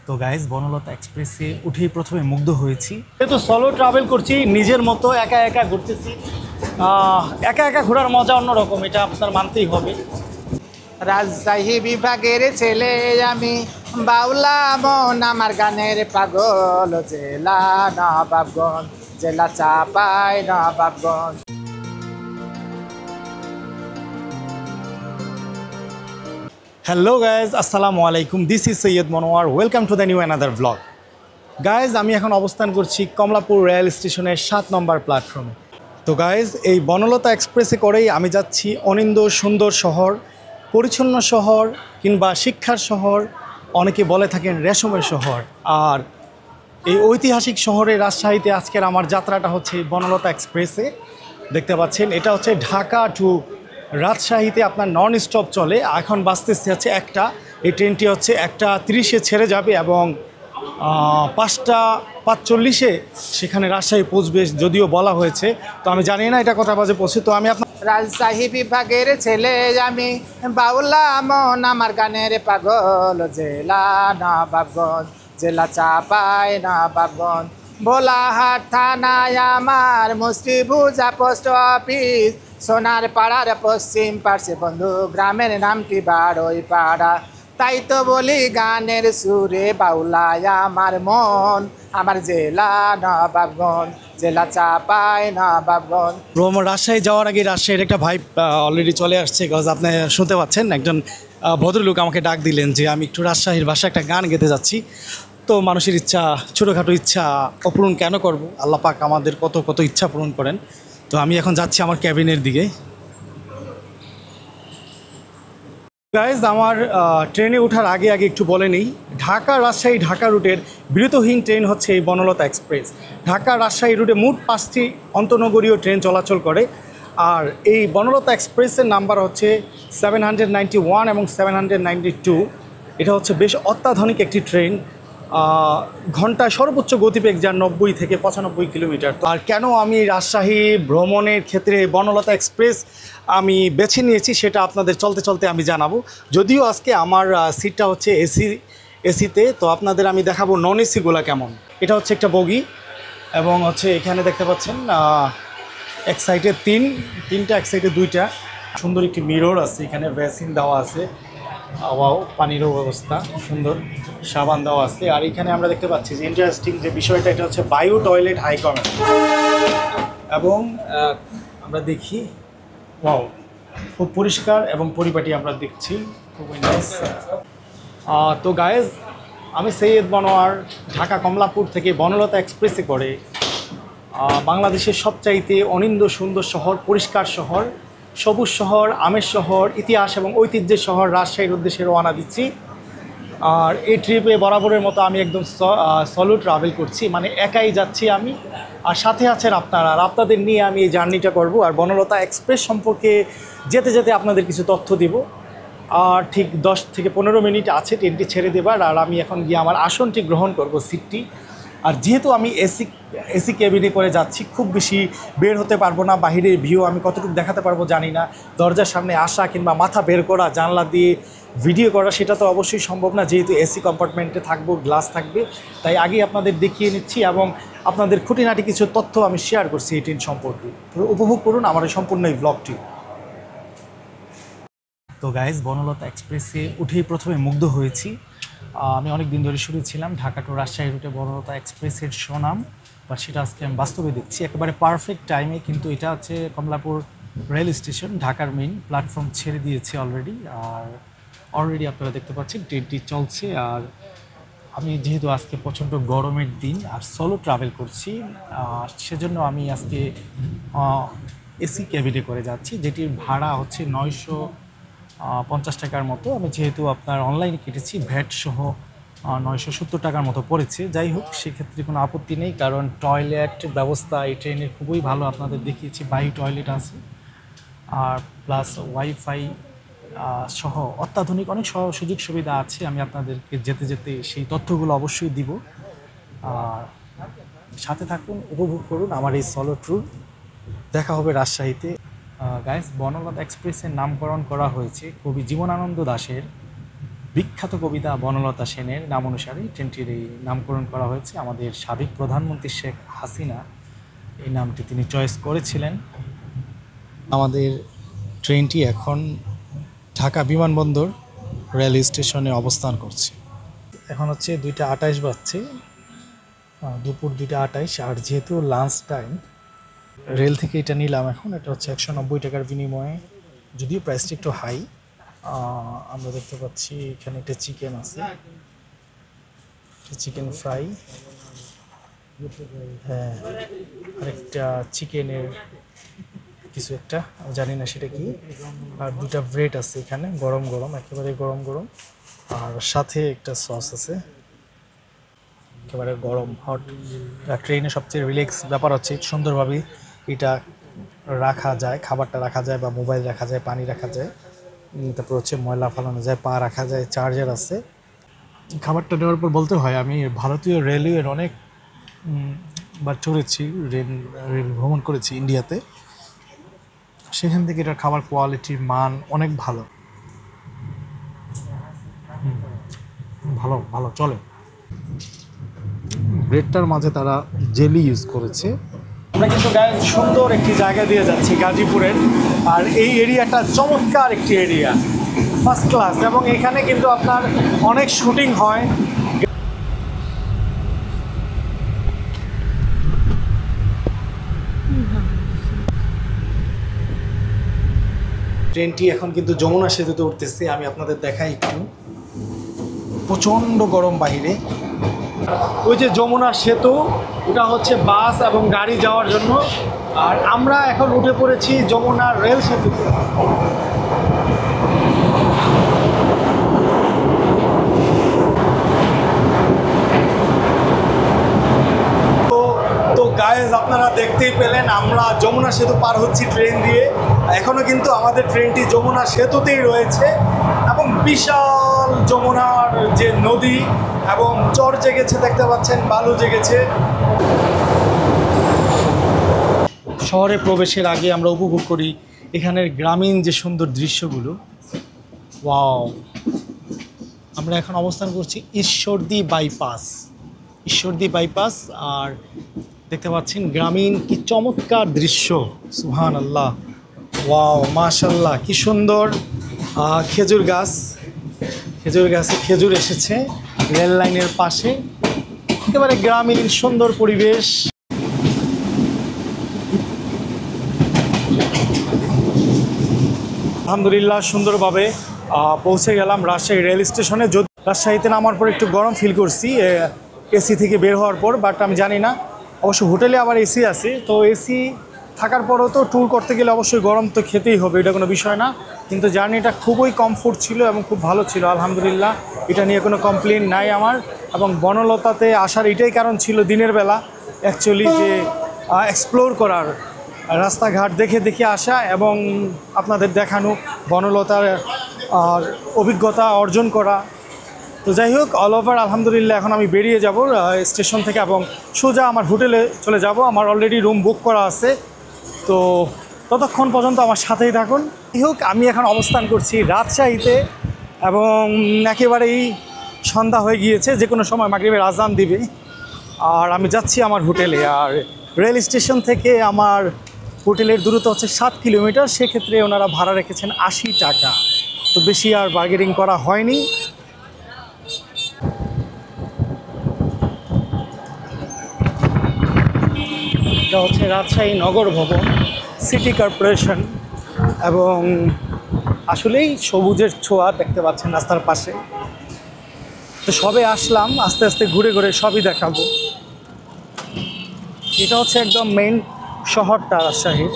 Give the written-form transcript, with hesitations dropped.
তো গাইজ বনলতা এক্সপ্রেসে উঠেই প্রথমে মুগ্ধ হয়েছি। যেহেতু সোলো ট্রাভেল করছি, নিজের মতো একা একা ঘুরতেছি। একা একা ঘোরার মজা অন্যরকম, এটা আপনার মানতেই হবে। রাজশাহী বিভাগের ছেলে আমি, বাউলা মন আমার গানের পাগল। জেলা নবাবগঞ্জ, জেলা চাপাই নবাবগঞ্জ। হ্যালো গাইজ, আসসালামু আলাইকুম। This is Syed Monowar. Welcome to the new another vlog. Guys, আমি এখন অবস্থান করছি কমলাপুর রেল স্টেশনের 7 নম্বর প্ল্যাটফর্মে। তো গাইজ, এই বনলতা এক্সপ্রেসে করেই আমি যাচ্ছি অনিন্দ সুন্দর শহর, পরিচ্ছন্ন শহর, কিংবা শিক্ষার শহর, অনেকে বলে থাকেন রেশমের শহর। আর এই ঐতিহাসিক শহরে রাজশাহীতে আজকের আমার যাত্রাটা হচ্ছে বনলতা এক্সপ্রেসে। দেখতে পাচ্ছেন, এটা হচ্ছে ঢাকা টু রাজশাহীতে আপনার নন স্টপ চলে। এখন বাজতেছে হচ্ছে একটা, এই ট্রেনটি হচ্ছে 1:30-এ ছেড়ে যাবে এবং 5:45-এ সেখানে রাজশাহী পৌঁছবে, যদিও বলা হয়েছে। তো আমি জানি না এটা কটা বাজে পৌঁছে। তো আমি আপনার রাজশাহী বিভাগের ছেলে আমি, বাউলা মন আমার গানের পাগল। জেলা নবাবগঞ্জ, জেলা চাপাই নবাবগঞ্জ। ভোলাহাট থানায় আমার, মুস্তিভুজা পোস্ট অফিস। সোনার পাড়ার পশ্চিম পার্শ্বে বন্ধু, গ্রামের নামটি বারোই পাড়া। তাই তো বলি গানের সুরে, বাউলায় আমার মন, আমার জেলা নবাবগঞ্জ, জেলা চাপাই নবাবগঞ্জ। রাজশাহী যাওয়ার আগে রাজশাহীর একটা ভাইব অলরেডি চলে আসছে। গজ আপনি শুনতে পাচ্ছেন, একজন ভদ্রলোক আমাকে ডাক দিলেন যে আমি একটু রাজশাহীর ভাষায় একটা গান গেতে যাচ্ছি। তো মানুষের ইচ্ছা, ছোটোখাটো ইচ্ছা অপূরণ কেন করব? আল্লাহ পাক আমাদের কত কত ইচ্ছা পূরণ করেন। তো আমি এখন যাচ্ছি আমার ক্যাবিনের দিকে। গাইজ, আমার ট্রেনে ওঠার আগে আগে একটু বলে নেই, ঢাকা রাজশাহী ঢাকা রুটের বিরতহীন ট্রেন হচ্ছে এই বনলতা এক্সপ্রেস। ঢাকা রাজশাহী রুটে মোট 5টি অন্তনগরীয় ট্রেন চলাচল করে। আর এই বনলতা এক্সপ্রেসের নাম্বার হচ্ছে 791 এবং 792। এটা হচ্ছে বেশ অত্যাধুনিক একটি ট্রেন। ঘন্টায় সর্বোচ্চ গতিবেগ যার 90 থেকে 95 কিলোমিটার। আর কেন আমি রাজশাহী ভ্রমণের ক্ষেত্রে বনলতা এক্সপ্রেস আমি বেছে নিয়েছি সেটা আপনাদের চলতে চলতে আমি জানাবো। যদিও আজকে আমার সিটটা হচ্ছে এসিতে, তো আপনাদের আমি দেখাবো নন এসিগুলো কেমন। এটা হচ্ছে একটা বগি এবং হচ্ছে এখানে দেখতে পাচ্ছেন এক সাইডে তিনটা, এক সাইডে 2টা। সুন্দর একটি মিরর আছে, এখানে বেসিন দেওয়া আছে, ওয়াও, পানিরও ব্যবস্থা সুন্দর, সাবান দেওয়া আছে। আর এখানে আমরা দেখতে পাচ্ছি যে ইন্টারেস্টিং যে বিষয়টা, এটা হচ্ছে বায়ো টয়লেট হাই কমেন্ট। এবং আমরা দেখি, ওয়াও, খুব পরিষ্কার এবং পরিপাটি আমরা দেখছি, খুবই নাইস। তো গায়েজ, আমি সৈয়দ মনোয়ার ঢাকা কমলাপুর থেকে বনলতা এক্সপ্রেসে করে বাংলাদেশের সবচাইতে অনিন্দ সুন্দর শহর, পরিষ্কার শহর, সবুজ শহর, আমের শহর, ইতিহাস এবং ঐতিহ্যের শহর রাজশাহীর উদ্দেশ্যে রওনা দিচ্ছি। আর এই ট্রিপে বরাবরের মতো আমি একদম সলো ট্রাভেল করছি, মানে একাই যাচ্ছি আমি, আর সাথে আছেন আপনারা। আর আপনাদের নিয়ে আমি এই জার্নিটা করব। আর বনলতা এক্সপ্রেস সম্পর্কে যেতে যেতে আপনাদের কিছু তথ্য দিব। আর ঠিক 10 থেকে 15 মিনিট আছে ট্রেনটি ছেড়ে দেবার। আর আমি এখন গিয়ে আমার আসনটি গ্রহণ করব, সিটটি। আর যেহেতু আমি এসি কেবিনে করে যাচ্ছি, খুব বেশি বের হতে পারবো না। বাহিরের ভিউ আমি কতটুকু দেখাতে পারবো জানি না। দরজার সামনে আসা কিংবা মাথা বের করা, জানলা দিয়ে ভিডিও করা, সেটা তো অবশ্যই সম্ভব না, যেহেতু এসি কম্পার্টমেন্টে থাকবো, গ্লাস থাকবে। তাই আগেই আপনাদের দেখিয়ে নিচ্ছি এবং আপনাদের খুঁটিনাটি কিছু তথ্য আমি শেয়ার করছি এই ট্রেন সম্পর্কে। তো উপভোগ করুন আমার এই সম্পূর্ণ এই ব্লগটি। তো গাইজ, বনলতা এক্সপ্রেসে উঠেই প্রথমে মুগ্ধ হয়েছি। আমি অনেক দিন ধরে শুনেছিলাম ঢাকা টু রাজশাহী রুটে বনলতা এক্সপ্রেসের সুনাম, বা সেটা আজকে আমি বাস্তবে দেখছি একেবারে পারফেক্ট টাইমে। কিন্তু এটা হচ্ছে কমলাপুর রেল স্টেশন, ঢাকার মেইন প্ল্যাটফর্ম ছেড়ে দিয়েছে অলরেডি। আর অলরেডি আপনারা দেখতে পাচ্ছেন ট্রেনটি চলছে। আর আমি যেহেতু আজকে প্রচণ্ড গরমের দিন আর সোলো ট্রাভেল করছি, সেজন্য আমি আজকে এসি ক্যাবিনে করে যাচ্ছি, যেটির ভাড়া হচ্ছে 950 টাকার মতো। আমি যেহেতু আপনার অনলাইনে কেটেছি, ভ্যাট সহ 970 টাকার মতো পড়েছে। যাই হোক, সেক্ষেত্রে কোনো আপত্তি নেই, কারণ টয়লেট ব্যবস্থা এই ট্রেনের খুবই ভালো। আপনাদের দেখিয়েছি, বায়ু টয়লেট আছে, আর প্লাস ওয়াইফাই সহ অত্যাধুনিক অনেক সুযোগ সুবিধা আছে। আমি আপনাদেরকে যেতে যেতে সেই তথ্যগুলো অবশ্যই দিব। আর সাথে থাকুন, উপভোগ করুন আমার এই সলো ট্যুর। দেখা হবে রাজশাহীতে। গাইস, বনলতা এক্সপ্রেসের নামকরণ করা হয়েছে কবি জীবনানন্দ দাশের বিখ্যাত কবিতা বনলতা সেনের নাম অনুসারে ট্রেনটির এই নামকরণ করা হয়েছে। আমাদের সাবেক প্রধানমন্ত্রী শেখ হাসিনা এই নামটি তিনি চয়েস করেছিলেন। আমাদের ট্রেনটি এখন ঢাকা বিমানবন্দর রেল স্টেশনে অবস্থান করছে। এখন হচ্ছে 2:28 বাজছে, দুপুর 2:28। আর যেহেতু লাঞ্চ টাইম, রেল থেকে এটা নিলাম। এখন এটা হচ্ছে 190 টাকার বিনিময়ে, যদিও প্রাইসটা একটু হাই। আমরা দেখতে পাচ্ছি এখানে একটা চিকেন আছে, চিকেন ফ্রাই, হ্যাঁ, আরেকটা চিকেনের কিছু একটা, আমি জানি না সেটা কি। আর 2টা ব্রেড আছে এখানে, গরম গরম, একেবারে গরম গরম। আর সাথে একটা সস আছে, একেবারে গরম হট। ট্রেনে সবচেয়ে রিল্যাক্স ব্যাপার হচ্ছে সুন্দরভাবে এটা রাখা যায়, খাবারটা রাখা যায়, বা মোবাইল রাখা যায়, পানি রাখা যায়, তারপর হচ্ছে ময়লা ফালানো যায়, পা রাখা যায়, চার্জার আছে। খাবারটা নেওয়ার পর বলতে হয়, আমি ভারতীয় রেলওয়ের অনেক বার চড়েছি, রেল ভ্রমণ করেছি ইন্ডিয়াতে। সেখান থেকে এটার খাবার কোয়ালিটির মান অনেক ভালো, ভালো ভালো চলে। ব্রেডটার মাঝে তারা জেলি ইউজ করেছে। আমরা কিন্তু সুন্দর একটি জায়গা দিয়ে যাচ্ছি, গাজীপুরের। আর এই এরিয়াটা চমৎকার একটি এরিয়া, ফার্স্ট ক্লাস, এবং এখানে কিন্তু আপনার অনেক শুটিং হয়। ট্রেনটি এখন কিন্তু যমুনা সেতুতে উঠতেছে, আমি আপনাদের দেখাই একটু। প্রচণ্ড গরম বাইরে। ওই যে যমুনা সেতু, ওটা হচ্ছে বাস এবং গাড়ি যাওয়ার জন্য। আর আমরা এখন উঠে পড়েছি যমুনা রেল সেতুতে। তো গাইজ, আপনারা দেখতেই পেলেন আমরা যমুনা সেতু পার হচ্ছি ট্রেন দিয়ে। এখনও কিন্তু আমাদের ট্রেনটি যমুনা সেতুতেই রয়েছে, এবং বিশাল যমুনার যে নদী এবং চর জেগেছে, দেখতে পাচ্ছেন, বালু জেগেছে। শহরে প্রবেশের আগে আমরা উপভোগ করি এখানের গ্রামীণ যে সুন্দর দৃশ্যগুলো। ওয়াও! আমরা এখন অবস্থান করছি ঈশ্বরদী বাইপাস। আর দেখতে পাচ্ছেন গ্রামীণ কি চমৎকার দৃশ্য, সুবহানাল্লাহ, ওয়াও, মাশাআল্লাহ, কি সুন্দর। খেজুর গাছে খেজুর এসেছে রেল লাইনের পাশে, একেবারে গ্রামীণ সুন্দর পরিবেশ। আলহামদুলিল্লাহ সুন্দরভাবে পৌঁছে গেলাম রাজশাহী রেল স্টেশনে। যদি রাজশাহীতে নামার পর একটু গরম ফিল করছি এসি থেকে বের হওয়ার পর, বাট আমি জানি না, অবশ্য হোটেলে আবার এসি আছে, তো এসি থাকার পরেও তো ট্যুর করতে গেলে অবশ্যই গরম তো খেতেই হবে, এটা কোনো বিষয় না। কিন্তু জার্নিটা খুবই কমফোর্ট ছিল এবং খুব ভালো ছিল, আলহামদুলিল্লাহ, এটা নিয়ে কোনো কমপ্লেন নাই আমার। এবং বনলতাতে আসার এটাই কারণ ছিল দিনের বেলা অ্যাকচুয়ালি, যে এক্সপ্লোর করার, রাস্তাঘাট দেখে আসা এবং আপনাদের দেখানো, বনলতার অভিজ্ঞতা অর্জন করা। তো যাই হোক, অল ওভার আলহামদুলিল্লাহ এখন আমি বেরিয়ে যাব স্টেশন থেকে এবং সোজা আমার হোটেলে চলে যাব। আমার অলরেডি রুম বুক করা আছে, তো ততক্ষণ পর্যন্ত আমার সাথেই থাকুন। যাই হোক, আমি এখন অবস্থান করছি রাজশাহীতে এবং একেবারেই সন্ধ্যা হয়ে গিয়েছে, যে কোনো সময় মাগরিবের আজান দিবে। আর আমি যাচ্ছি আমার হোটেলে। আর রেল স্টেশন থেকে আমার হোটেলের দূরত্ব হচ্ছে 7 কিলোমিটার। সেক্ষেত্রে ওনারা ভাড়া রেখেছেন 80 টাকা, তো বেশি আর বার্গেনিং করা হয়নি। এটা হচ্ছে রাজশাহী নগর ভবন, সিটি কর্পোরেশন, এবং আসলেই সবুজের ছোঁয়া দেখতে পাচ্ছেন রাস্তার পাশে। তো সবে আসলাম, আস্তে আস্তে ঘুরে ঘুরে সবই দেখাবো। এটা হচ্ছে একদম মেইন শহরটা রাজশাহীর।